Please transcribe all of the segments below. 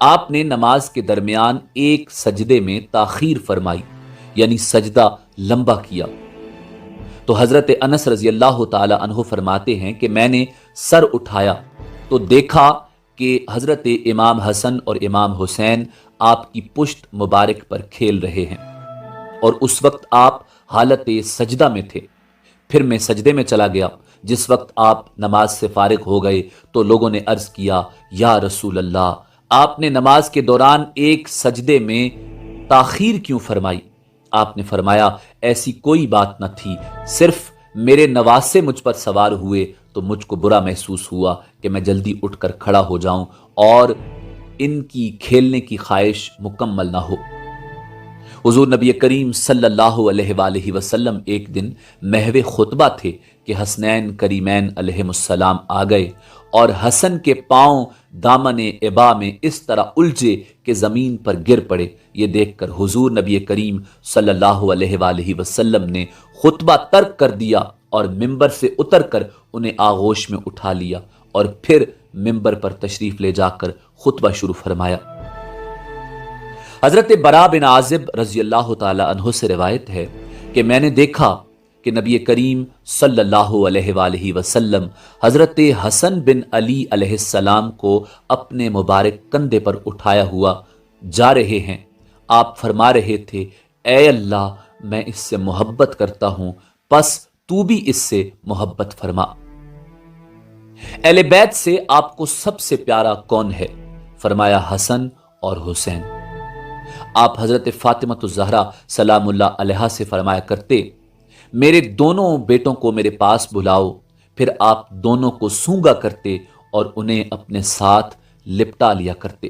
آپ نے نماز کے درمیان ایک سجدے میں تاخیر فرمائی، یعنی سجدہ لمبا کیا۔ تو حضرت انس رضی اللہ تعالی عنہ فرماتے ہیں کہ میں نے سر اٹھایا تو دیکھا کہ حضرت امام حسن اور امام حسین آپ کی پشت مبارک پر کھیل رہے ہیں، اور اس وقت آپ حالت سجدہ میں تھے۔ پھر میں سجدے میں چلا گیا۔ جس وقت آپ نماز سے فارغ ہو گئے تو لوگوں نے عرض کیا، یا رسول اللہ، آپ نے نماز کے دوران ایک سجدے میں تاخیر کیوں فرمائی؟ آپ نے فرمایا، ایسی کوئی بات نہ تھی، صرف میرے نواسے مجھ پر سوار ہوئے تو مجھ کو برا محسوس ہوا کہ میں جلدی اٹھ کر کھڑا ہو جاؤں اور ان کی کھیلنے کی خواہش مکمل نہ ہو۔ حضور نبی کریم صلی اللہ علیہ وآلہ وسلم ایک دن محو خطبہ تھے کہ حسنین کریمین علیہم السلام آ گئے اور حسن کے پاؤں دامن ابا میں اس طرح الجھے کہ زمین پر گر پڑے۔ یہ دیکھ کر حضور نبی کریم صلی اللہ علیہ وآلہ وسلم نے خطبہ ترک کر دیا اور ممبر سے اتر کر انہیں آغوش میں اٹھا لیا اور پھر ممبر پر تشریف لے جا کر خطبہ شروع فرمایا۔ حضرت برا بن عازب رضی اللہ تعالی عنہ سے روایت ہے کہ میں نے دیکھا کہ نبی کریم صلی اللہ علیہ وآلہ وسلم حضرت حسن بن علی علیہ السلام کو اپنے مبارک کندھے پر اٹھایا ہوا جا رہے ہیں۔ آپ فرما رہے تھے، اے اللہ، میں اس سے محبت کرتا ہوں، پس تو بھی اس سے محبت فرما۔ اہل بیت سے آپ کو سب سے پیارا کون ہے؟ فرمایا، حسن اور حسین۔ آپ حضرت فاطمہ الزہرا سلام اللہ علیہا سے فرمایا کرتے، میرے دونوں بیٹوں کو میرے پاس بلاؤ۔ پھر آپ دونوں کو سونگا کرتے اور انہیں اپنے ساتھ لپٹا لیا کرتے۔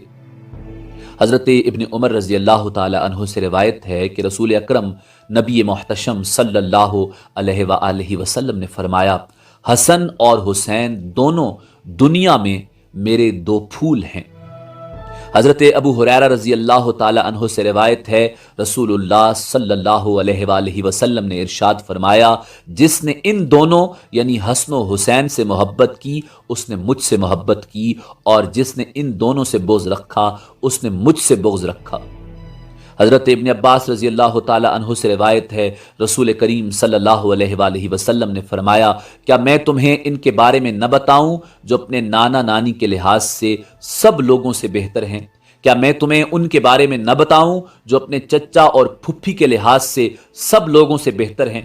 حضرت ابن عمر رضی اللہ تعالی عنہ سے روایت ہے کہ رسول اکرم نبی محتشم صلی اللہ علیہ وآلہ وسلم نے فرمایا، حسن اور حسین دونوں دنیا میں میرے دو پھول ہیں۔ حضرت ابو ہریرہ رضی اللہ تعالی عنہ سے روایت ہے، رسول اللہ صلی اللہ علیہ وآلہ وسلم نے ارشاد فرمایا، جس نے ان دونوں یعنی حسن و حسین سے محبت کی اس نے مجھ سے محبت کی، اور جس نے ان دونوں سے بغض رکھا اس نے مجھ سے بغض رکھا۔ حضرت ابن عباس رضی اللہ تعالی عنہ سے روایت ہے، رسول کریم صلی اللہ علیہ وآلہ وسلم نے فرمایا، کیا میں تمہیں ان کے بارے میں نہ بتاؤں جو اپنے نانا نانی کے لحاظ سے سب لوگوں سے بہتر ہیں؟ کیا میں تمہیں ان کے بارے میں نہ بتاؤں جو اپنے چچا اور پھپھی کے لحاظ سے سب لوگوں سے بہتر ہیں؟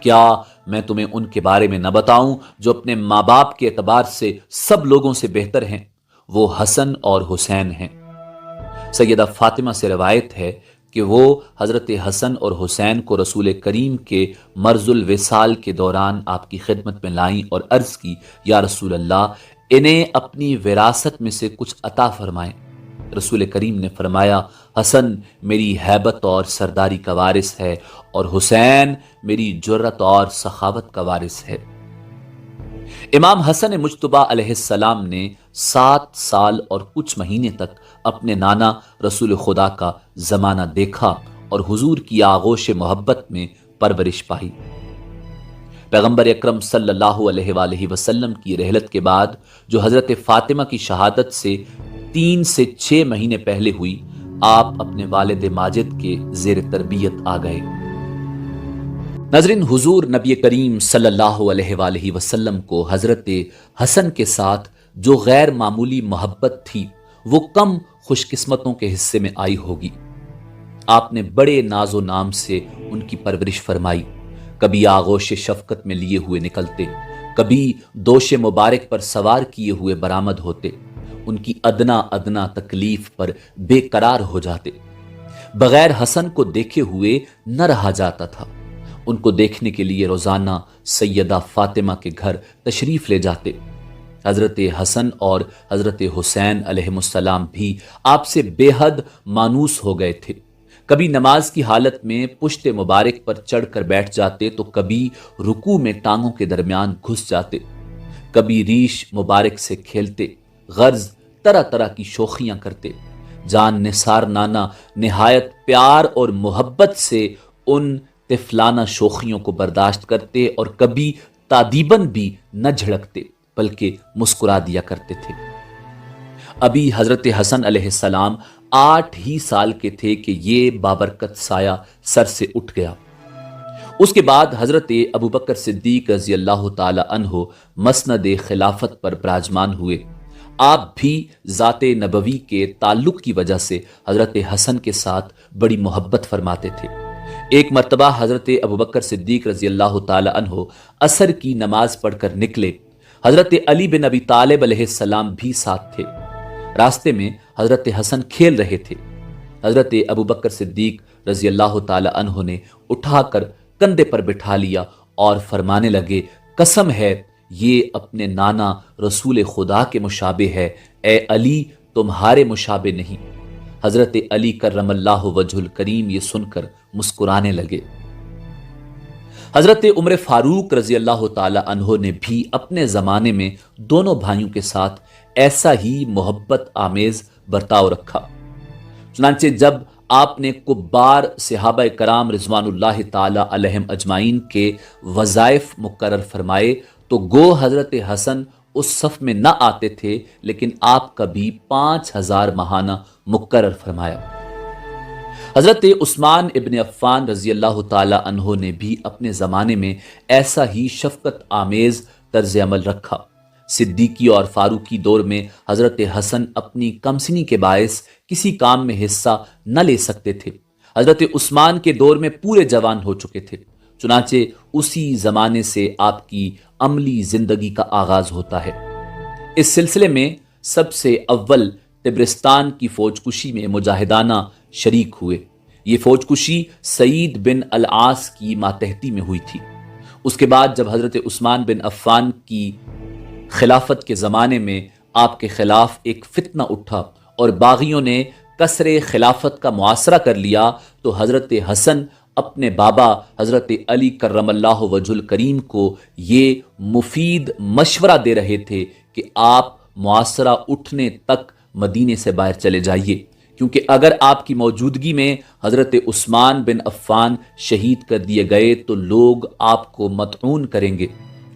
کیا میں تمہیں ان کے بارے میں نہ بتاؤں جو اپنے ماں باپ کے اعتبار سے سب لوگوں سے بہتر ہیں؟ وہ حسن اور حسین ہیں۔ سیدہ فاطمہ سے روایت ہے کہ وہ حضرت حسن اور حسین کو رسول کریم کے مرض الوصال کے دوران آپ کی خدمت میں لائیں اور عرض کی، یا رسول اللہ، انہیں اپنی وراثت میں سے کچھ عطا فرمائیں۔ رسول کریم نے فرمایا، حسن میری ہیبت اور سرداری کا وارث ہے اور حسین میری جرت اور سخاوت کا وارث ہے۔ امام حسن مجتبیٰ علیہ السلام نے 7 سال اور کچھ مہینے تک اپنے نانا رسول خدا کا زمانہ دیکھا اور حضور کی آغوش محبت میں پرورش پائی۔ پیغمبر اکرم صلی اللہ علیہ وآلہ وسلم کی رحلت کے بعد جو حضرت فاطمہ کی شہادت سے 3 سے 6 مہینے پہلے ہوئی، آپ اپنے والد ماجد کے زیر تربیت آ گئے۔ ناظرین، حضور نبی کریم صلی اللہ علیہ وآلہ وسلم کو حضرت حسن کے ساتھ جو غیر معمولی محبت تھی وہ کم خوش قسمتوں کے حصے میں آئی ہوگی۔ آپ نے بڑے ناز و نام سے ان کی پرورش فرمائی، کبھی آغوش شفقت میں لیے ہوئے نکلتے، کبھی دوش مبارک پر سوار کیے ہوئے برآمد ہوتے، ان کی ادنا ادنا تکلیف پر بے قرار ہو جاتے۔ بغیر حسن کو دیکھے ہوئے نہ رہا جاتا تھا۔ ان کو دیکھنے کے لیے روزانہ سیدہ فاطمہ کے گھر تشریف لے جاتے۔ حضرت حسن اور حضرت حسین علیہ السلام بھی آپ سے بے حد مانوس ہو گئے تھے۔ کبھی نماز کی حالت میں پشت مبارک پر چڑھ کر بیٹھ جاتے تو کبھی رکوع میں ٹانگوں کے درمیان گھس جاتے، کبھی ریش مبارک سے کھیلتے، غرض طرح طرح کی شوخیاں کرتے۔ جان نثار نانا نہایت پیار اور محبت سے ان طفلانہ شوخیوں کو برداشت کرتے اور کبھی تادیباً بھی نہ جھڑکتے بلکہ مسکرا دیا کرتے تھے۔ ابھی حضرت حسن علیہ السلام 8 ہی سال کے تھے کہ یہ بابرکت سایہ سر سے اٹھ گیا۔ اس کے بعد حضرت ابوبکر صدیق رضی اللہ تعالی عنہ مسند خلافت پر براجمان ہوئے۔ آپ بھی ذات نبوی کے تعلق کی وجہ سے حضرت حسن کے ساتھ بڑی محبت فرماتے تھے۔ ایک مرتبہ حضرت ابوبکر صدیق رضی اللہ تعالی عنہ عصر کی نماز پڑھ کر نکلے۔ حضرت علی بن ابی طالب علیہ السلام بھی ساتھ تھے۔ راستے میں حضرت حسن کھیل رہے تھے۔ حضرت ابوبکر صدیق رضی اللہ تعالی عنہ نے اٹھا کر کندھے پر بٹھا لیا اور فرمانے لگے، قسم ہے یہ اپنے نانا رسول خدا کے مشابہ ہے، اے علی تمہارے مشابہ نہیں۔ حضرت علی کرم اللہ وجہ الکریم یہ سن کر مسکرانے لگے۔ حضرت عمر فاروق رضی اللہ تعالی عنہ نے بھی اپنے زمانے میں دونوں بھائیوں کے ساتھ ایسا ہی محبت آمیز برتاؤ رکھا۔ چنانچہ جب آپ نے کبار صحابہ کرام رضوان اللہ تعالی علیہم اجمعین کے وظائف مقرر فرمائے تو گو حضرت حسن اس صف میں نہ آتے تھے، لیکن آپ کا بھی 5000 ماہانہ مقرر فرمایا۔ حضرت عثمان ابن عفان رضی اللہ تعالی عنہ نے بھی اپنے زمانے میں ایسا ہی شفقت آمیز طرز عمل رکھا۔ صدیقی اور فاروقی دور میں حضرت حسن اپنی کمسنی کے باعث کسی کام میں حصہ نہ لے سکتے تھے۔ حضرت عثمان کے دور میں پورے جوان ہو چکے تھے، چنانچہ اسی زمانے سے آپ کی عملی زندگی کا آغاز ہوتا ہے۔ اس سلسلے میں سب سے اول طبرستان کی فوج کشی میں مجاہدانہ شریک ہوئے۔ یہ فوج کشی سعید بن العاص کی ماتحتی میں ہوئی تھی۔ اس کے بعد جب حضرت عثمان بن عفان کی خلافت کے زمانے میں آپ کے خلاف ایک فتنہ اٹھا اور باغیوں نے کسر خلافت کا معاصرہ کر لیا، تو حضرت حسن اپنے بابا حضرت علی کرم اللہ وجہ الکریم کو یہ مفید مشورہ دے رہے تھے کہ آپ معاصرہ اٹھنے تک مدینے سے باہر چلے جائیے، کیونکہ اگر آپ کی موجودگی میں حضرت عثمان بن عفان شہید کر دیے گئے تو لوگ آپ کو مطعون کریں گے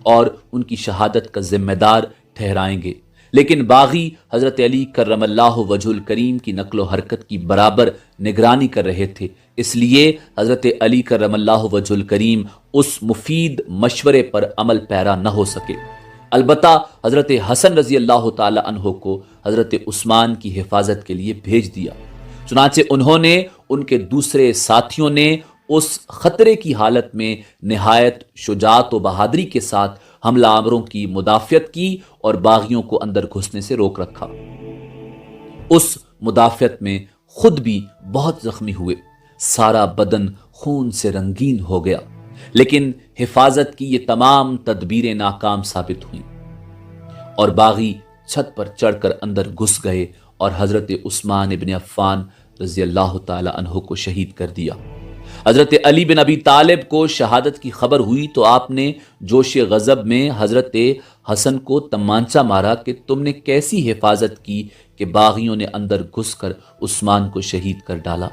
اور ان کی شہادت کا ذمہ دار ٹھہرائیں گے۔ لیکن باغی حضرت علی کرم اللہ وجہ الکریم کی نقل و حرکت کی برابر نگرانی کر رہے تھے، اس لیے حضرت علی کرم اللہ وجہ الکریم اس مفید مشورے پر عمل پیرا نہ ہو سکے۔ البتہ حضرت حسن رضی اللہ تعالی عنہ کو حضرت عثمان کی حفاظت کے لیے بھیج دیا۔ چنانچہ انہوں نے ان کے دوسرے ساتھیوں نے اس خطرے کی حالت میں نہایت شجاعت و بہادری کے ساتھ حملہ آوروں کی مدافعت کی اور باغیوں کو اندر گھسنے سے روک رکھا۔ اس مدافعت میں خود بھی بہت زخمی ہوئے، سارا بدن خون سے رنگین ہو گیا، لیکن حفاظت کی یہ تمام تدبیریں ناکام ثابت ہوئیں اور باغی چھت پر چڑھ کر اندر گھس گئے اور حضرت عثمان ابن عفان رضی اللہ تعالی عنہ کو شہید کر دیا۔ حضرت علی بن ابی طالب کو شہادت کی خبر ہوئی تو آپ نے جوش غضب میں حضرت حسن کو تمانچہ مارا کہ تم نے کیسی حفاظت کی کہ باغیوں نے اندر گھس کر عثمان کو شہید کر ڈالا۔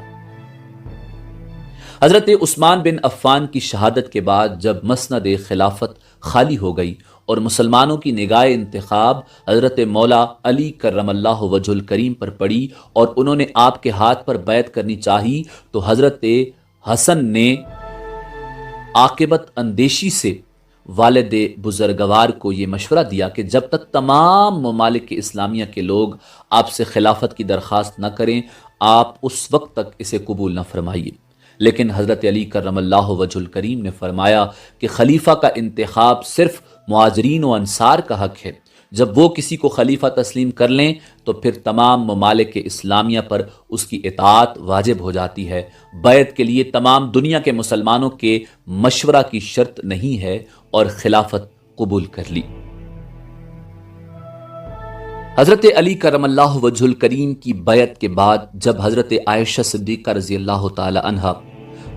حضرت عثمان بن عفان کی شہادت کے بعد جب مسند خلافت خالی ہو گئی اور مسلمانوں کی نگاہ انتخاب حضرت مولا علی کرم اللہ وجہ الکریم پر پڑی اور انہوں نے آپ کے ہاتھ پر بیعت کرنی چاہی، تو حضرت حسن نے عاقبت اندیشی سے والد بزرگوار کو یہ مشورہ دیا کہ جب تک تمام ممالک اسلامیہ کے لوگ آپ سے خلافت کی درخواست نہ کریں، آپ اس وقت تک اسے قبول نہ فرمائیے۔ لیکن حضرت علی کرم اللہ وجہ الکریم نے فرمایا کہ خلیفہ کا انتخاب صرف مہاجرین و انصار کا حق ہے۔ جب وہ کسی کو خلیفہ تسلیم کر لیں تو پھر تمام ممالک اسلامیہ پر اس کی اطاعت واجب ہو جاتی ہے۔ بیعت کے لیے تمام دنیا کے مسلمانوں کے مشورہ کی شرط نہیں ہے، اور خلافت قبول کر لی۔ حضرت علی کرم اللہ وجہ الکریم کی بیعت کے بعد جب حضرت عائشہ صدیقہ رضی اللہ تعالی عنہا،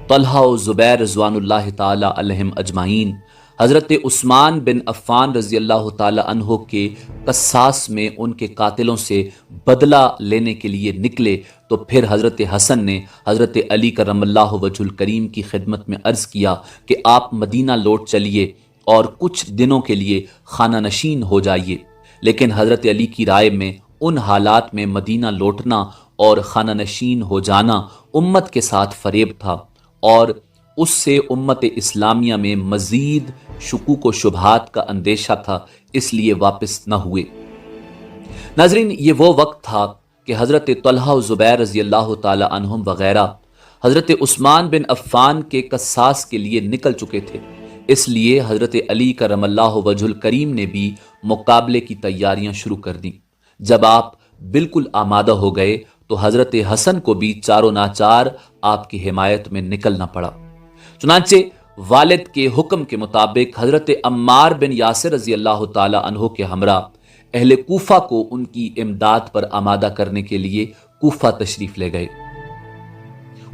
طلحہ و زبیر رضوان اللہ تعالی علیہم اجمعین، حضرت عثمان بن عفان رضی اللہ تعالی عنہ کے قصاص میں ان کے قاتلوں سے بدلہ لینے کے لیے نکلے، تو پھر حضرت حسن نے حضرت علی کرم اللہ وجہ الکریم کی خدمت میں عرض کیا کہ آپ مدینہ لوٹ چلیے اور کچھ دنوں کے لیے خانہ نشین ہو جائیے۔ لیکن حضرت علی کی رائے میں ان حالات میں مدینہ لوٹنا اور خانہ نشین ہو جانا امت کے ساتھ فریب تھا اور اس سے امت اسلامیہ میں مزید شکوک و شبہات کا اندیشہ تھا، اس لیے واپس نہ ہوئے۔ ناظرین، یہ وہ وقت تھا کہ حضرت طلحہ و زبیر رضی اللہ تعالی عنہم وغیرہ حضرت عثمان بن عفان کے قصاص کے لیے نکل چکے تھے، اس لیے حضرت علی کرم اللہ وجہ الکریم نے بھی مقابلے کی تیاریاں شروع کر دیں۔ جب آپ بالکل آمادہ ہو گئے تو حضرت حسن کو بھی چاروں ناچار آپ کی حمایت میں نکلنا پڑا۔ چنانچہ والد کے حکم کے مطابق حضرت عمار بن یاسر رضی اللہ تعالی عنہ کے ہمراہ اہل کوفہ کو ان کی امداد پر آمادہ کرنے کے لیے کوفہ تشریف لے گئے۔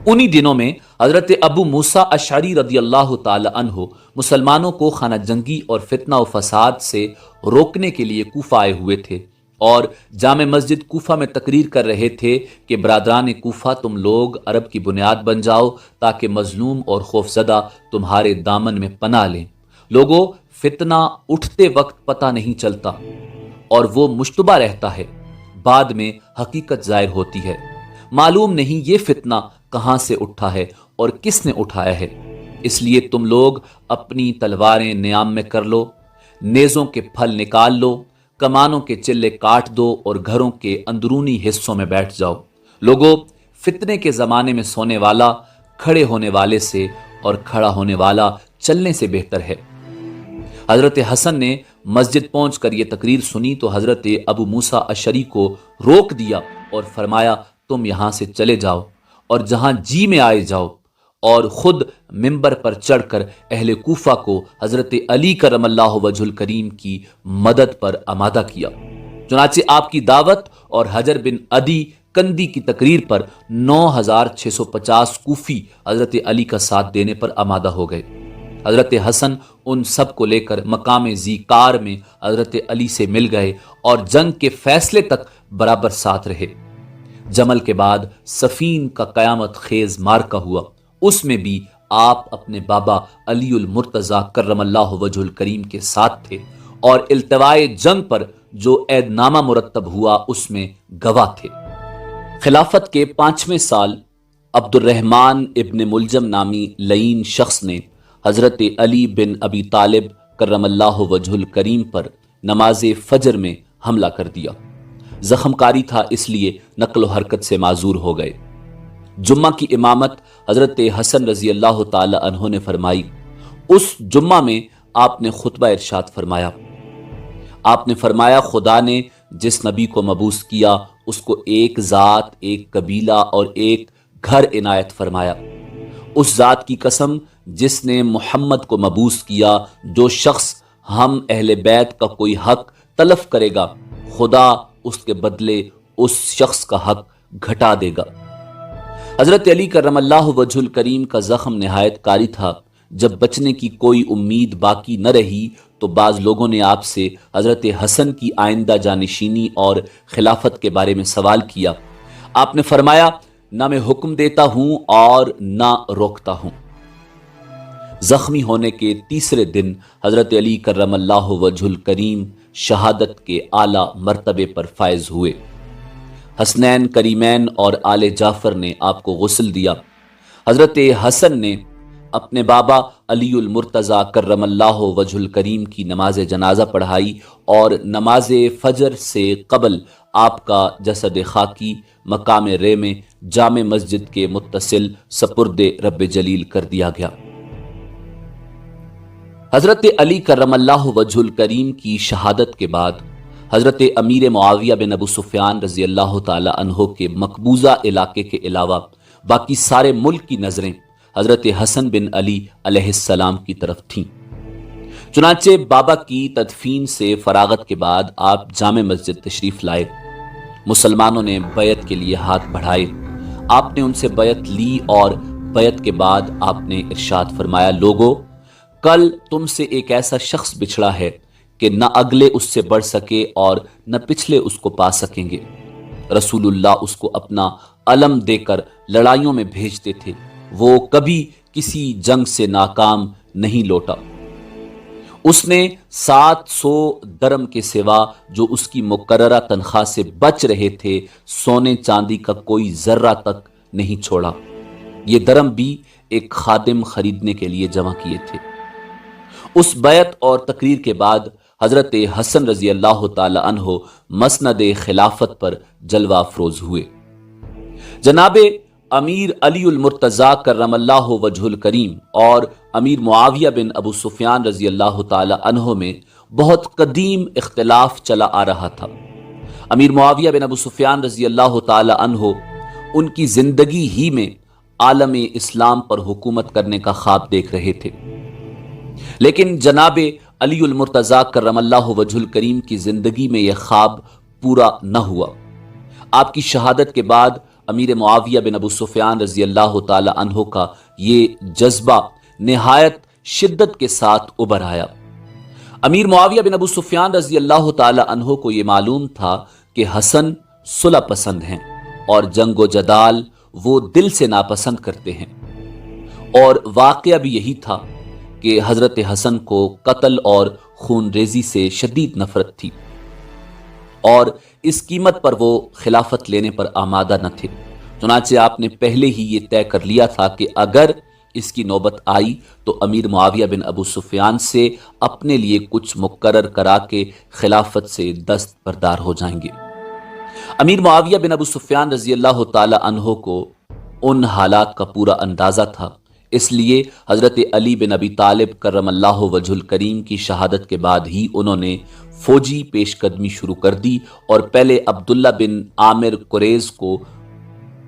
انہی دنوں میں حضرت ابو موسیٰ اشعری رضی اللہ تعالی عنہ مسلمانوں کو خانہ جنگی اور فتنہ و فساد سے روکنے کے لیے کوفہ آئے ہوئے تھے اور جامع مسجد کوفہ میں تقریر کر رہے تھے کہ برادران کوفہ، تم لوگ عرب کی بنیاد بن جاؤ تاکہ مظلوم اور خوفزدہ تمہارے دامن میں پناہ لیں۔ لوگوں، فتنہ اٹھتے وقت پتہ نہیں چلتا اور وہ مشتبہ رہتا ہے، بعد میں حقیقت ظاہر ہوتی ہے۔ معلوم نہیں یہ فتنہ کہاں سے اٹھا ہے اور کس نے اٹھایا ہے، اس لیے تم لوگ اپنی تلواریں نیام میں کر لو، نیزوں کے پھل نکال لو، کمانوں کے چلے کاٹ دو اور گھروں کے اندرونی حصوں میں بیٹھ جاؤ۔ لوگوں، فتنے کے زمانے میں سونے والا کھڑے ہونے والے سے اور کھڑا ہونے والا چلنے سے بہتر ہے۔ حضرت حسن نے مسجد پہنچ کر یہ تقریر سنی تو حضرت ابو موسیٰ اشعری کو روک دیا اور فرمایا، تم یہاں سے چلے جاؤ اور جہاں جی میں آئے جاؤ، اور خود منبر پر چڑھ کر اہل کوفہ کو حضرت علی کرم اللہ وجہ الکریم کی مدد پر آمادہ کیا۔ چنانچہ آپ کی دعوت اور حجر بن عدی کندی کی تقریر پر 9650 کوفی حضرت علی کا ساتھ دینے پر آمادہ ہو گئے۔ حضرت حسن ان سب کو لے کر مقام ذیکار میں حضرت علی سے مل گئے اور جنگ کے فیصلے تک برابر ساتھ رہے۔ جمل کے بعد صفین کا قیامت خیز مارکہ ہوا، اس میں بھی آپ اپنے بابا علی المرتضیٰ کرم اللہ وجہ الکریم کے ساتھ تھے اور التوائے جنگ پر جو عہد نامہ مرتب ہوا اس میں گواہ تھے۔ خلافت کے 5ویں سال عبد الرحمن ابن ملجم نامی لعین شخص نے حضرت علی بن ابی طالب کرم اللہ وجہ الکریم پر نماز فجر میں حملہ کر دیا۔ زخم کاری تھا، اس لیے نقل و حرکت سے معذور ہو گئے۔ جمعہ کی امامت حضرت حسن رضی اللہ تعالی عنہ نے فرمائی۔ اس جمعہ میں آپ نے خطبہ ارشاد فرمایا۔ آپ نے فرمایا، خدا نے جس نبی کو مبعوث کیا اس کو ایک ذات، ایک قبیلہ اور ایک گھر عنایت فرمایا۔ اس ذات کی قسم جس نے محمد کو مبعوث کیا، جو شخص ہم اہل بیت کا کوئی حق تلف کرے گا، خدا اس کے بدلے اس شخص کا حق گھٹا دے گا۔ حضرت علی کرم اللہ وجہ الکریم کا زخم نہایت کاری تھا۔ جب بچنے کی کوئی امید باقی نہ رہی تو بعض لوگوں نے آپ سے حضرت حسن کی آئندہ جانشینی اور خلافت کے بارے میں سوال کیا۔ آپ نے فرمایا، نہ میں حکم دیتا ہوں اور نہ روکتا ہوں۔ زخمی ہونے کے تیسرے دن حضرت علی کرم اللہ وجہ الکریم شہادت کے اعلیٰ مرتبے پر فائز ہوئے۔ حسنین کریمین اور آل جعفر نے آپ کو غسل دیا۔ حضرت حسن نے اپنے بابا علی المرتضیٰ کرم اللہ وجہ الکریم کی نماز جنازہ پڑھائی اور نماز فجر سے قبل آپ کا جسد خاکی مقام رے میں جامع مسجد کے متصل سپرد رب جلیل کر دیا گیا۔ حضرت علی کرم اللہ وجہ الکریم کی شہادت کے بعد حضرت امیر معاویہ بن ابو سفیان رضی اللہ تعالی عنہ کے مقبوضہ علاقے کے علاوہ باقی سارے ملک کی نظریں حضرت حسن بن علی علیہ السلام کی طرف تھیں۔ چنانچہ بابا کی تدفین سے فراغت کے بعد آپ جامع مسجد تشریف لائے۔ مسلمانوں نے بیعت کے لیے ہاتھ بڑھائے۔ آپ نے ان سے بیعت لی اور بیعت کے بعد آپ نے ارشاد فرمایا، لوگو، کل تم سے ایک ایسا شخص بچھڑا ہے کہ نہ اگلے اس سے بڑھ سکے اور نہ پچھلے اس کو پا سکیں گے۔ رسول اللہ اس کو اپنا علم دے کر لڑائیوں میں بھیجتے تھے، وہ کبھی کسی جنگ سے ناکام نہیں لوٹا۔ اس نے 700 درم کے سوا جو اس کی مقررہ تنخواہ سے بچ رہے تھے سونے چاندی کا کوئی ذرہ تک نہیں چھوڑا۔ یہ درم بھی ایک خادم خریدنے کے لیے جمع کیے تھے۔ اس بیعت اور تقریر کے بعد حضرت حسن رضی اللہ تعالی عنہ مسند خلافت پر جلوہ افروز ہوئے۔ جناب امیر علی المرتضیٰ کرم اللہ وجہ الکریم اور امیر معاویہ بن ابو سفیان رضی اللہ تعالی عنہ میں بہت قدیم اختلاف چلا آ رہا تھا۔ امیر معاویہ بن ابو سفیان رضی اللہ تعالی عنہ ان کی زندگی ہی میں عالم اسلام پر حکومت کرنے کا خواب دیکھ رہے تھے، لیکن جناب علی المرتضیٰ کرم اللہ وجہ الکریم کی زندگی میں یہ خواب پورا نہ ہوا۔ آپ کی شہادت کے بعد امیر معاویہ بن ابو سفیان رضی اللہ تعالی عنہ کا یہ جذبہ نہایت شدت کے ساتھ ابھر آیا۔ امیر معاویہ بن ابو سفیان رضی اللہ تعالی عنہ کو یہ معلوم تھا کہ حسن صلح پسند ہیں اور جنگ و جدال وہ دل سے ناپسند کرتے ہیں، اور واقعہ بھی یہی تھا کہ حضرت حسن کو قتل اور خون ریزی سے شدید نفرت تھی، اور اس قیمت پر وہ خلافت لینے پر آمادہ نہ تھے۔ چنانچہ آپ نے پہلے ہی یہ طے کر لیا تھا کہ اگر اس کی نوبت آئی تو امیر معاویہ بن ابو سفیان سے اپنے لیے کچھ مقرر کرا کے خلافت سے دستبردار ہو جائیں گے۔ امیر معاویہ بن ابو سفیان رضی اللہ تعالی عنہ کو ان حالات کا پورا اندازہ تھا، اس لیے حضرت علی بن ابی طالب کرم اللہ وجہ الکریم کی شہادت کے بعد ہی انہوں نے فوجی پیش قدمی شروع کر دی اور پہلے عبداللہ بن عامر قریظ کو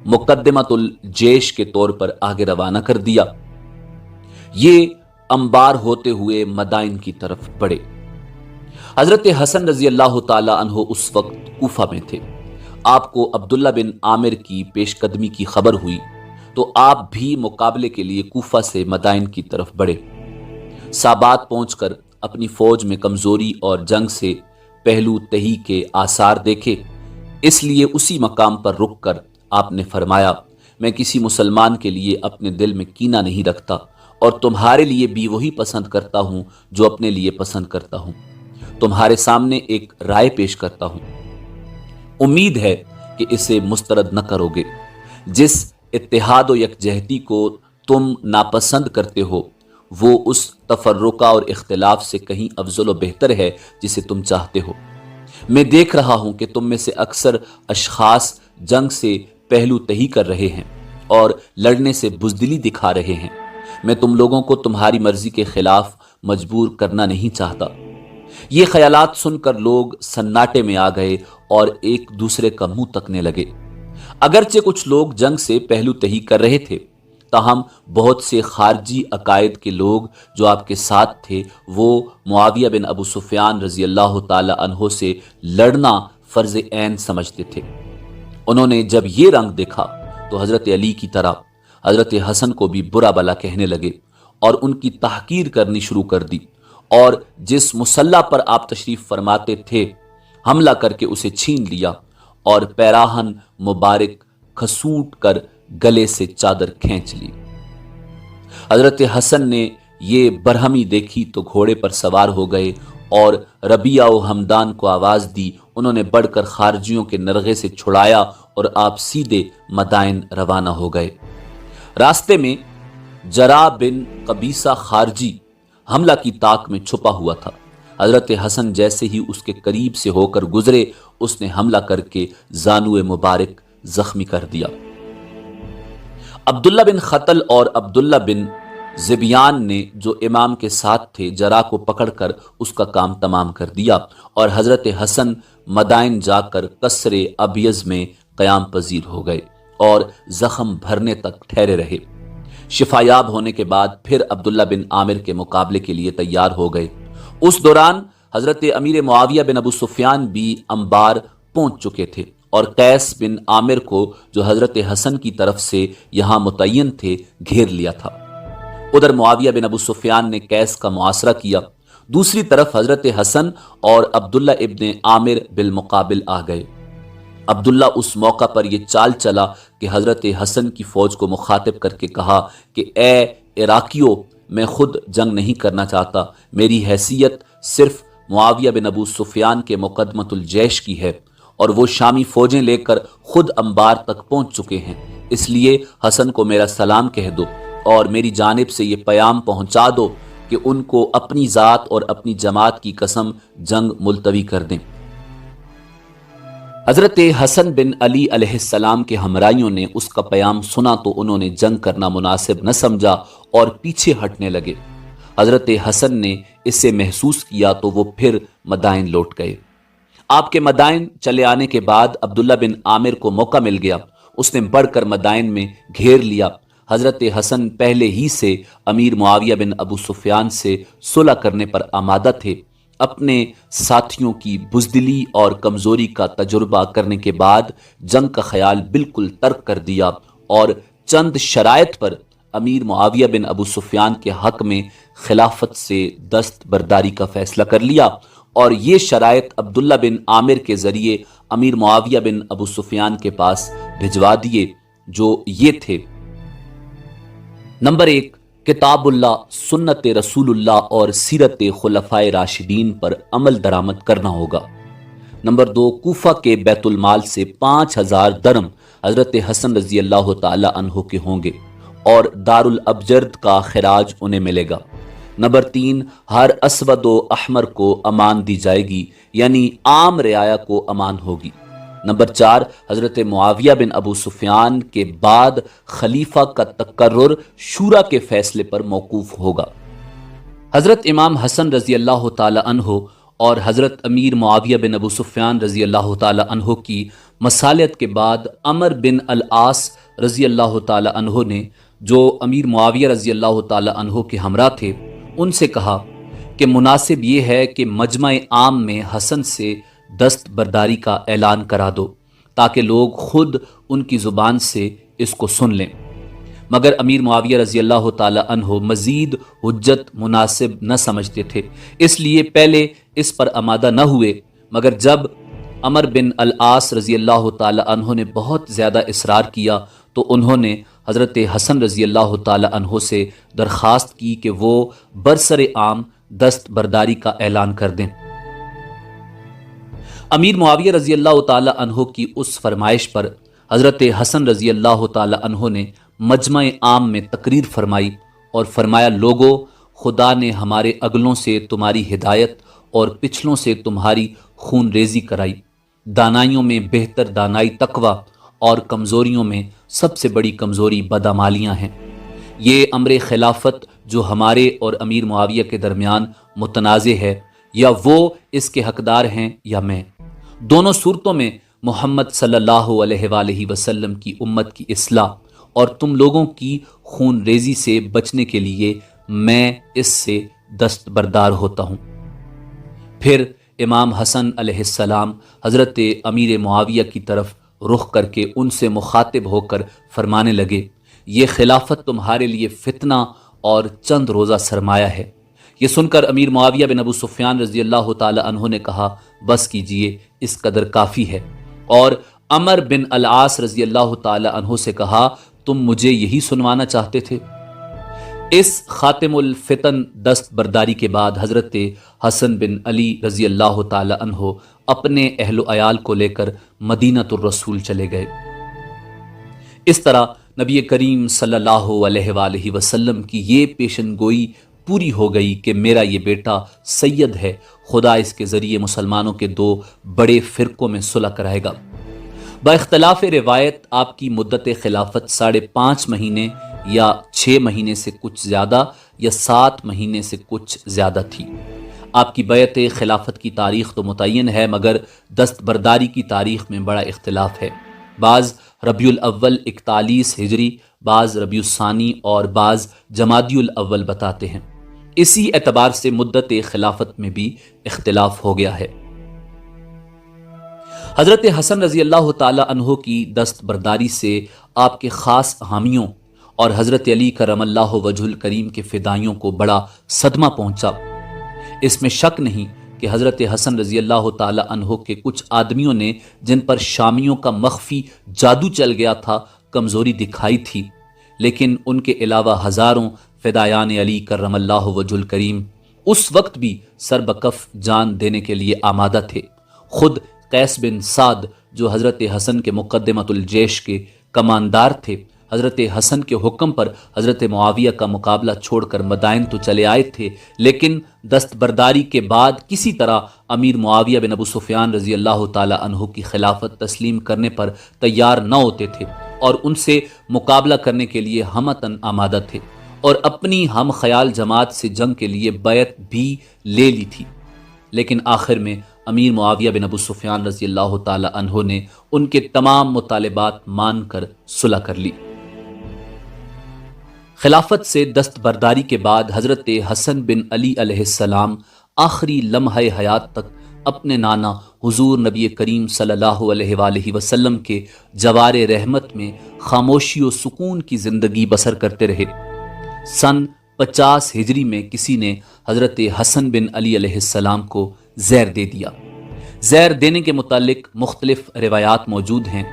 مقدمۃ الجیش کے طور پر آگے روانہ کر دیا۔ یہ انبار ہوتے ہوئے مدائن کی طرف بڑھے۔ حضرت حسن رضی اللہ تعالی عنہ اس وقت کوفہ میں تھے۔ آپ کو عبداللہ بن عامر کی پیش قدمی کی خبر ہوئی تو آپ بھی مقابلے کے لیے کوفہ سے مدائن کی طرف بڑھے۔ سابات پہنچ کر اپنی فوج میں کمزوری اور جنگ سے پہلو تہی کے آثار دیکھے، اس لیے اسی مقام پر رک کر آپ نے فرمایا، میں کسی مسلمان کے لیے اپنے دل میں کینہ نہیں رکھتا اور تمہارے لیے بھی وہی پسند کرتا ہوں جو اپنے لیے پسند کرتا ہوں۔ تمہارے سامنے ایک رائے پیش کرتا ہوں، امید ہے کہ اسے مسترد نہ کرو گے۔ جس اتحاد و یکجہتی کو تم ناپسند کرتے ہو وہ اس تفرقہ اور اختلاف سے کہیں افضل و بہتر ہے جسے تم چاہتے ہو۔ میں دیکھ رہا ہوں کہ تم میں سے اکثر اشخاص جنگ سے پہلو تہی کر رہے ہیں اور لڑنے سے بزدلی دکھا رہے ہیں۔ میں تم لوگوں کو تمہاری مرضی کے خلاف مجبور کرنا نہیں چاہتا۔ یہ خیالات سن کر لوگ سناٹے میں آ گئے اور ایک دوسرے کا منہ تکنے لگے۔ اگرچہ کچھ لوگ جنگ سے پہلو تہی کر رہے تھے، تاہم بہت سے خارجی عقائد کے لوگ جو آپ کے ساتھ تھے وہ معاویہ بن ابو سفیان رضی اللہ تعالی عنہ سے لڑنا فرض عین سمجھتے تھے۔ انہوں نے جب یہ رنگ دیکھا تو حضرت علی کی طرح حضرت حسن کو بھی برا بلا کہنے لگے اور ان کی تحقیر کرنی شروع کر دی، اور جس مسلح پر آپ تشریف فرماتے تھے حملہ کر کے اسے چھین لیا اور پیراہن مبارک کھسوٹ کر گلے سے چادر کھینچ لی۔ حضرت حسن نے یہ برہمی دیکھی تو گھوڑے پر سوار ہو گئے اور ربیعہ و حمدان کو آواز دی۔ انہوں نے بڑھ کر خارجیوں کے نرغے سے چھڑایا اور آپ سیدھے مدائن روانہ ہو گئے۔ راستے میں جرا بن قبیصہ خارجی حملہ کی طاق میں چھپا ہوا تھا۔ حضرت حسن جیسے ہی اس کے قریب سے ہو کر گزرے، اس نے حملہ کر کے زانو مبارک زخمی کر دیا۔ عبداللہ بن خطل اور عبداللہ بن زبیان نے جو امام کے ساتھ تھے جرا کو پکڑ کر اس کا کام تمام کر دیا، اور حضرت حسن مدائن جا کر قصر ابیض میں قیام پذیر ہو گئے اور زخم بھرنے تک ٹھہرے رہے۔ شفایاب ہونے کے بعد پھر عبداللہ بن عامر کے مقابلے کے لیے تیار ہو گئے۔ اس دوران حضرت امیر معاویہ بن ابو سفیان بھی انبار پہنچ چکے تھے اور قیس بن عامر کو جو حضرت حسن کی طرف سے یہاں متعین تھے گھیر لیا تھا۔ ادھر معاویہ بن ابو سفیان نے قیس کا محاصرہ کیا، دوسری طرف حضرت حسن اور عبداللہ ابن عامر بالمقابل آ گئے۔ عبداللہ اس موقع پر یہ چال چلا کہ حضرت حسن کی فوج کو مخاطب کر کے کہا کہ اے عراقیو، میں خود جنگ نہیں کرنا چاہتا، میری حیثیت صرف معاویہ بن ابو سفیان کے مقدمۃ الجیش کی ہے اور وہ شامی فوجیں لے کر خود انبار تک پہنچ چکے ہیں، اس لیے حسن کو میرا سلام کہہ دو اور میری جانب سے یہ پیام پہنچا دو کہ ان کو اپنی ذات اور اپنی جماعت کی قسم جنگ ملتوی کر دیں۔ حضرت حسن بن علی علیہ السلام کے ہمراہیوں نے اس کا پیام سنا تو انہوں نے جنگ کرنا مناسب نہ سمجھا اور پیچھے ہٹنے لگے۔ حضرت حسن نے اسے محسوس کیا تو وہ پھر مدائن لوٹ گئے۔ آپ کے مدائن چلے آنے کے بعد عبداللہ بن عامر کو موقع مل گیا، اس نے بڑھ کر مدائن میں گھیر لیا۔ حضرت حسن پہلے ہی سے امیر معاویہ بن ابو سفیان سے صلح کرنے پر آمادہ تھے۔ اپنے ساتھیوں کی بزدلی اور کمزوری کا تجربہ کرنے کے بعد جنگ کا خیال بالکل ترک کر دیا اور چند شرائط پر امیر معاویہ بن ابو سفیان کے حق میں خلافت سے دست برداری کا فیصلہ کر لیا، اور یہ شرائط عبداللہ بن عامر کے ذریعے امیر معاویہ بن ابو سفیان کے پاس بھجوا دیے، جو یہ تھے: نمبر 1، کتاب اللہ، سنت رسول اللہ اور سیرت خلفائے راشدین پر عمل درآمد کرنا ہوگا۔ نمبر 2، کوفہ کے بیت المال سے 5000 درم حضرت حسن رضی اللہ تعالی عنہ کے ہوں گے اور دارالابجرد کا خراج انہیں ملے گا۔ نمبر 3، ہر اسود و احمر کو امان دی جائے گی، یعنی عام رعایا کو امان ہوگی۔ نمبر 4، حضرت معاویہ بن ابو سفیان کے بعد خلیفہ کا تقرر شورا کے فیصلے پر موقوف ہوگا۔ حضرت امام حسن رضی اللہ تعالی عنہ اور حضرت امیر معاویہ بن ابو سفیان رضی اللہ تعالی عنہ کی مصالحت کے بعد عمر بن العاص رضی اللہ تعالی عنہ نے، جو امیر معاویہ رضی اللہ تعالی عنہ کے ہمراہ تھے، ان سے کہا کہ مناسب یہ ہے کہ مجمع عام میں حسن سے دست برداری کا اعلان کرا دو تاکہ لوگ خود ان کی زبان سے اس کو سن لیں۔ مگر امیر معاویہ رضی اللہ تعالی عنہ مزید حجت مناسب نہ سمجھتے تھے، اس لیے پہلے اس پر آمادہ نہ ہوئے، مگر جب عمر بن العاص رضی اللہ تعالی عنہ نے بہت زیادہ اصرار کیا تو انہوں نے حضرت حسن رضی اللہ تعالی عنہ سے درخواست کی کہ وہ برسر عام دست برداری کا اعلان کر دیں۔ امیر معاویہ رضی اللہ تعالی عنہ کی اس فرمائش پر حضرت حسن رضی اللہ تعالی عنہ نے مجمع عام میں تقریر فرمائی اور فرمایا: لوگو، خدا نے ہمارے اگلوں سے تمہاری ہدایت اور پچھلوں سے تمہاری خون ریزی کرائی۔ دانائیوں میں بہتر دانائی تقوی اور کمزوریوں میں سب سے بڑی کمزوری بدعمالیاں ہیں۔ یہ امر خلافت جو ہمارے اور امیر معاویہ کے درمیان متنازع ہے، یا وہ اس کے حقدار ہیں یا میں، دونوں صورتوں میں محمد صلی اللہ علیہ وآلہ وسلم کی امت کی اصلاح اور تم لوگوں کی خون ریزی سے بچنے کے لیے میں اس سے دست بردار ہوتا ہوں۔ پھر امام حسن علیہ السلام حضرت امیر معاویہ کی طرف رخ کر کے ان سے مخاطب ہو کر فرمانے لگے: یہ خلافت تمہارے لیے فتنہ اور چند روزہ سرمایہ ہے۔ یہ سن کر امیر معاویہ بن ابو سفیان رضی اللہ تعالی عنہ نے کہا: بس کیجئے، اس قدر کافی ہے، اور عمر بن العاص رضی اللہ تعالی عنہ سے کہا: تم مجھے یہی سنوانا چاہتے تھے؟ اس خاتم الفتن دست برداری کے بعد حضرت حسن بن علی رضی اللہ تعالی عنہ اپنے اہل و عیال کو لے کر مدینۃ الرسول چلے گئے۔ اس طرح نبی کریم صلی اللہ علیہ وآلہ وسلم کی یہ پیشن گوئی پوری ہو گئی کہ میرا یہ بیٹا سید ہے، خدا اس کے ذریعے مسلمانوں کے دو بڑے فرقوں میں صلح کرائے گا۔ با اختلاف روایت آپ کی مدت خلافت 5.5 مہینے یا 6 مہینے سے کچھ زیادہ یا 7 مہینے سے کچھ زیادہ تھی۔ آپ کی بیعت خلافت کی تاریخ تو متعین ہے، مگر دست برداری کی تاریخ میں بڑا اختلاف ہے۔ بعض ربیع الاول 41 ہجری، بعض ربیع الثانی اور بعض جمادی الاول بتاتے ہیں۔ اسی اعتبار سے مدت خلافت میں بھی اختلاف ہو گیا ہے۔ حضرت حسن رضی اللہ تعالی عنہ کی دست برداری سے آپ کے خاص حامیوں اور حضرت علی کرم اللہ وجہ الکریم کے فدائیوں کو بڑا صدمہ پہنچا۔ اس میں شک نہیں کہ حضرت حسن رضی اللہ تعالی عنہ کے کچھ آدمیوں نے، جن پر شامیوں کا مخفی جادو چل گیا تھا، کمزوری دکھائی تھی، لیکن ان کے علاوہ ہزاروں فدایان علی کرم اللہ وجہ کریم اس وقت بھی سر بکف جان دینے کے لیے آمادہ تھے۔ خود قیس بن سعد جو حضرت حسن کے مقدمۃ الجیش کے کماندار تھے، حضرت حسن کے حکم پر حضرت معاویہ کا مقابلہ چھوڑ کر مدائن تو چلے آئے تھے، لیکن دستبرداری کے بعد کسی طرح امیر معاویہ بن ابو سفیان رضی اللہ تعالی عنہ کی خلافت تسلیم کرنے پر تیار نہ ہوتے تھے اور ان سے مقابلہ کرنے کے لیے ہمتاً آمادہ تھے اور اپنی ہم خیال جماعت سے جنگ کے لیے بیعت بھی لے لی تھی، لیکن آخر میں امیر معاویہ بن ابو سفیان رضی اللہ تعالی عنہ نے ان کے تمام مطالبات مان کر صلح کر لی۔ خلافت سے دستبرداری کے بعد حضرت حسن بن علی علیہ السلام آخری لمحہ حیات تک اپنے نانا حضور نبی کریم صلی اللہ علیہ وآلہ وسلم کے جوار رحمت میں خاموشی و سکون کی زندگی بسر کرتے رہے۔ سن 50 ہجری میں کسی نے حضرت حسن بن علی علیہ السلام کو زہر دے دیا۔ زہر دینے کے متعلق مختلف روایات موجود ہیں۔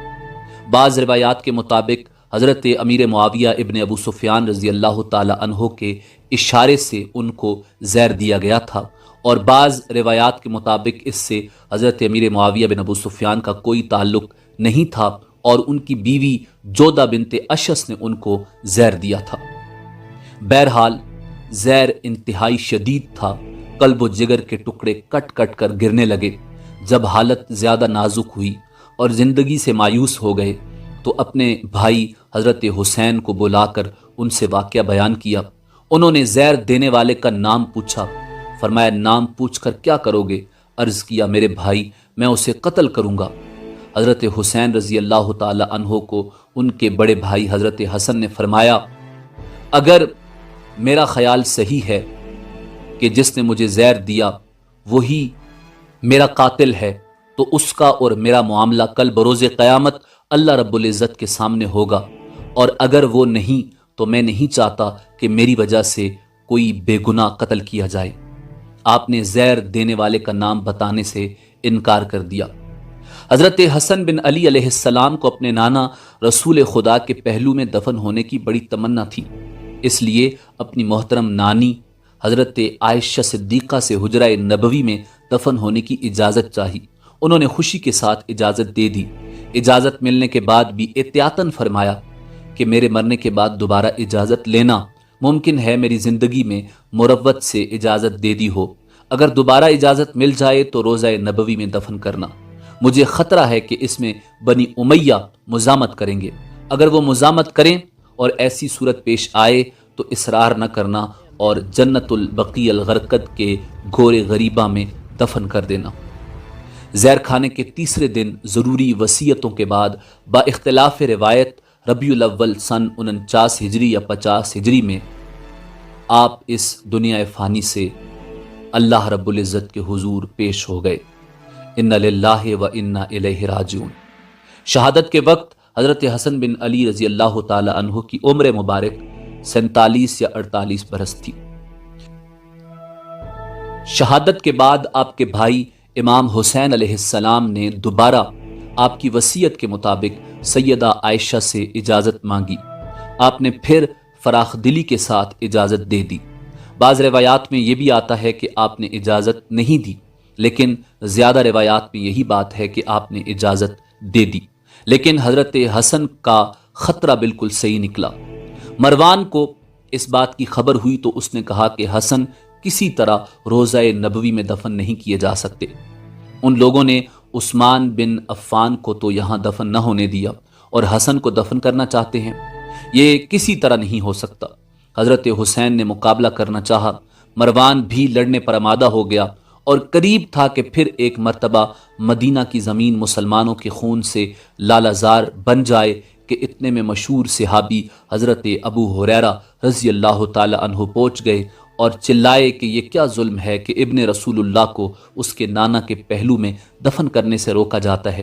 بعض روایات کے مطابق حضرت امیر معاویہ ابن ابو سفیان رضی اللہ تعالی عنہ کے اشارے سے ان کو زہر دیا گیا تھا، اور بعض روایات کے مطابق اس سے حضرت امیر معاویہ بن ابو سفیان کا کوئی تعلق نہیں تھا اور ان کی بیوی جودہ بنت اشس نے ان کو زہر دیا تھا۔ بہرحال زہر انتہائی شدید تھا، قلب و جگر کے ٹکڑے کٹ کٹ کر گرنے لگے۔ جب حالت زیادہ نازک ہوئی اور زندگی سے مایوس ہو گئے تو اپنے بھائی حضرت حسین کو بلا کر ان سے واقعہ بیان کیا۔ انہوں نے زہر دینے والے کا نام پوچھا۔ فرمایا نام پوچھ کر کیا کرو گے؟ عرض کیا میرے بھائی میں اسے قتل کروں گا۔ حضرت حسین رضی اللہ تعالی عنہ کو ان کے بڑے بھائی حضرت حسن نے فرمایا اگر میرا خیال صحیح ہے کہ جس نے مجھے زہر دیا وہی میرا قاتل ہے تو اس کا اور میرا معاملہ کل بروز قیامت اللہ رب العزت کے سامنے ہوگا، اور اگر وہ نہیں تو میں نہیں چاہتا کہ میری وجہ سے کوئی بے گناہ قتل کیا جائے۔ آپ نے زہر دینے والے کا نام بتانے سے انکار کر دیا۔ حضرت حسن بن علی علیہ السلام کو اپنے نانا رسول خدا کے پہلو میں دفن ہونے کی بڑی تمنا تھی، اس لیے اپنی محترم نانی حضرت عائشہ صدیقہ سے حجرہ نبوی میں دفن ہونے کی اجازت چاہی۔ انہوں نے خوشی کے ساتھ اجازت دے دی۔ اجازت ملنے کے بعد بھی احتیاطاً فرمایا کہ میرے مرنے کے بعد دوبارہ اجازت لینا، ممکن ہے میری زندگی میں مروت سے اجازت دے دی ہو، اگر دوبارہ اجازت مل جائے تو روضہ نبوی میں دفن کرنا۔ مجھے خطرہ ہے کہ اس میں بنی امیہ مزاحمت کریں گے، اگر وہ مزاحمت کریں اور ایسی صورت پیش آئے تو اصرار نہ کرنا اور جنت البقیع الغرقد کے گور غریبہ میں دفن کر دینا۔ زہر کھانے کے تیسرے دن ضروری وصیتوں کے بعد با اختلاف روایت ربیع الاول سن 49 ہجری یا 50 ہجری میں آپ اس دنیا فانی سے اللہ رب العزت کے حضور پیش ہو گئے۔ انا للہ و انا الیہ راجعون۔ شہادت کے وقت حضرت حسن بن علی رضی اللہ تعالی عنہ کی عمر مبارک 47 یا 48 برس تھی۔ شہادت کے بعد آپ کے بھائی امام حسین علیہ السلام نے دوبارہ آپ کی وصیت کے مطابق سیدہ عائشہ سے اجازت مانگی۔ آپ نے پھر فراخ دلی کے ساتھ اجازت دے دی۔ بعض روایات میں یہ بھی آتا ہے کہ آپ نے اجازت نہیں دی، لیکن زیادہ روایات میں یہی بات ہے کہ آپ نے اجازت دے دی، لیکن حضرت حسن کا خطرہ بالکل صحیح نکلا۔ مروان کو اس بات کی خبر ہوئی تو اس نے کہا کہ حسن کسی طرح روضہ نبوی میں دفن نہیں کیے جا سکتے۔ ان لوگوں نے عثمان بن عفان کو تو یہاں دفن نہ ہونے دیا اور حسن کو دفن کرنا چاہتے ہیں، یہ کسی طرح نہیں ہو سکتا۔ حضرت حسین نے مقابلہ کرنا چاہا، مروان بھی لڑنے پر آمادہ ہو گیا اور قریب تھا کہ پھر ایک مرتبہ مدینہ کی زمین مسلمانوں کے خون سے لالہزار بن جائے کہ اتنے میں مشہور صحابی حضرت ابو ہریرہ رضی اللہ تعالی عنہ پہنچ گئے اور چلائے کہ یہ کیا ظلم ہے کہ ابن رسول اللہ کو اس کے نانا کے پہلو میں دفن کرنے سے روکا جاتا ہے۔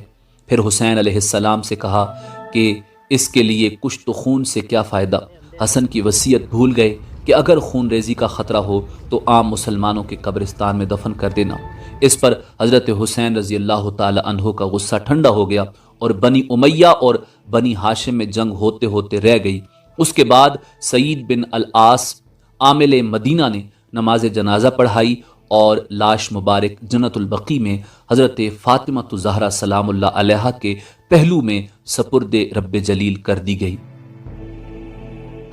پھر حسین علیہ السلام سے کہا کہ اس کے لیے کچھ تو خون سے کیا فائدہ۔ حسن کی وصیت بھول گئے کہ اگر خون ریزی کا خطرہ ہو تو عام مسلمانوں کے قبرستان میں دفن کر دینا۔ اس پر حضرت حسین رضی اللہ تعالی عنہ کا غصہ ٹھنڈا ہو گیا اور بنی امیہ اور بنی ہاشم میں جنگ ہوتے ہوتے رہ گئی۔ اس کے بعد سعید بن العاص عامل مدینہ نے نماز جنازہ پڑھائی اور لاش مبارک جنت البقیع میں حضرت فاطمہ الزہرا سلام اللہ علیہا کے پہلو میں سپرد رب جلیل کر دی گئی۔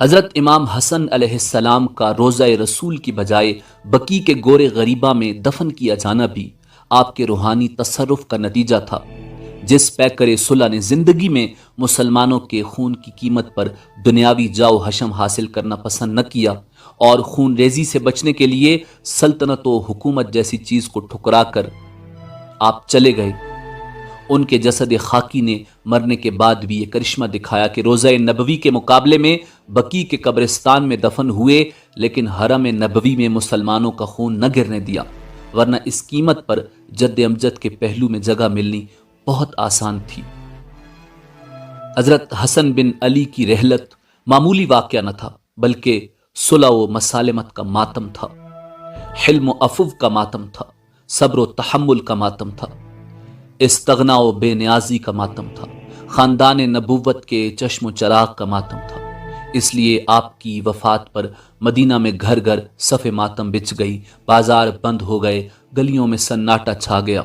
حضرت امام حسن علیہ السلام کا روضہ رسول کی بجائے بقیع کے گورے غریبہ میں دفن کیا جانا بھی آپ کے روحانی تصرف کا نتیجہ تھا، جس پیکر صلح نے زندگی میں مسلمانوں کے خون کی قیمت پر دنیاوی جاؤ حشم حاصل کرنا پسند نہ کیا اور خون ریزی سے بچنے کے لیے سلطنت و حکومت جیسی چیز کو ٹھکرا کر آپ چلے گئے۔ ان کے جسد خاکی نے مرنے کے بعد بھی یہ کرشمہ دکھایا کہ روضہ نبوی کے مقابلے میں بقیع کے قبرستان میں دفن ہوئے، لیکن حرم نبوی میں مسلمانوں کا خون نہ گرنے دیا، ورنہ اس قیمت پر جد امجد کے پہلو میں جگہ ملنی بہت آسان تھی۔ حضرت حسن بن علی کی رحلت معمولی واقعہ نہ تھا، بلکہ صلح و مسالمت کا ماتم تھا، حلم و عفو کا ماتم تھا، صبر و تحمل کا ماتم تھا، استغنا و بے نیازی کا ماتم تھا، خاندان نبوت کے چشم و چراغ کا ماتم تھا۔ اس لیے آپ کی وفات پر مدینہ میں گھر گھر صف ماتم بچھ گئی، بازار بند ہو گئے، گلیوں میں سناٹا چھا گیا۔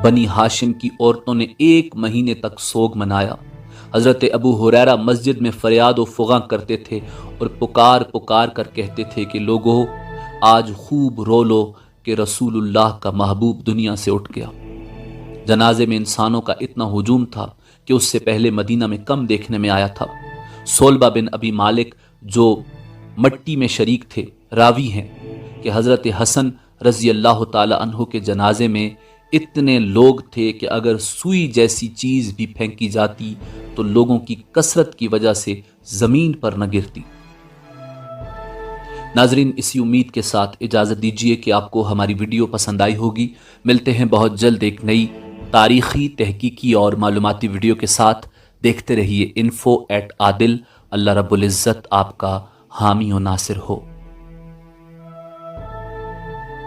بنی ہاشم کی عورتوں نے 1 مہینے تک سوگ منایا۔ حضرت ابو ہریرہ مسجد میں فریاد و فغاں کرتے تھے اور پکار پکار کر کہتے تھے کہ لوگو آج خوب رو لو کہ رسول اللہ کا محبوب دنیا سے اٹھ گیا۔ جنازے میں انسانوں کا اتنا ہجوم تھا کہ اس سے پہلے مدینہ میں کم دیکھنے میں آیا تھا۔ صلبہ بن ابی مالک جو مٹی میں شریک تھے راوی ہیں کہ حضرت حسن رضی اللہ تعالی عنہ کے جنازے میں اتنے لوگ تھے کہ اگر سوئی جیسی چیز بھی پھینکی جاتی تو لوگوں کی کثرت کی وجہ سے زمین پر نہ گرتی۔ ناظرین، اسی امید کے ساتھ اجازت دیجیے کہ آپ کو ہماری ویڈیو پسند آئی ہوگی۔ ملتے ہیں بہت جلد ایک نئی تاریخی، تحقیقی اور معلوماتی ویڈیو کے ساتھ۔ دیکھتے رہیے info@adil۔ اللہ رب العزت آپ کا حامی و ناصر ہو۔